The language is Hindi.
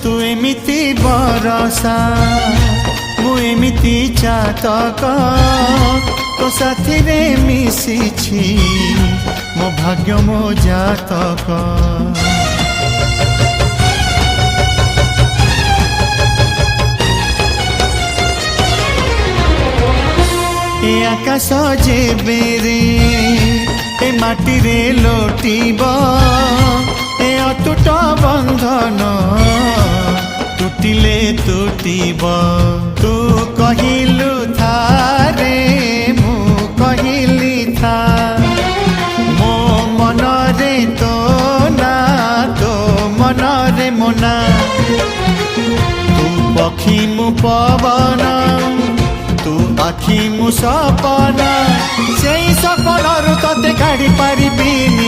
तू एमिति बरसा मु एमिति चातक तो साथी रे मिशिछि मो भाग्य मो जातक। ए आकाश जेबे रे ए माटी रे लोटिब ए अटूट बंधन टूटिले टूटिब। तू कहिलु था रे मु कहिली था मो मन रे तो ना तो मन रे मोना। तू पक्षी मु पवन तू आखि मु सपना से सपन तते काढ़ी पारिबिनी।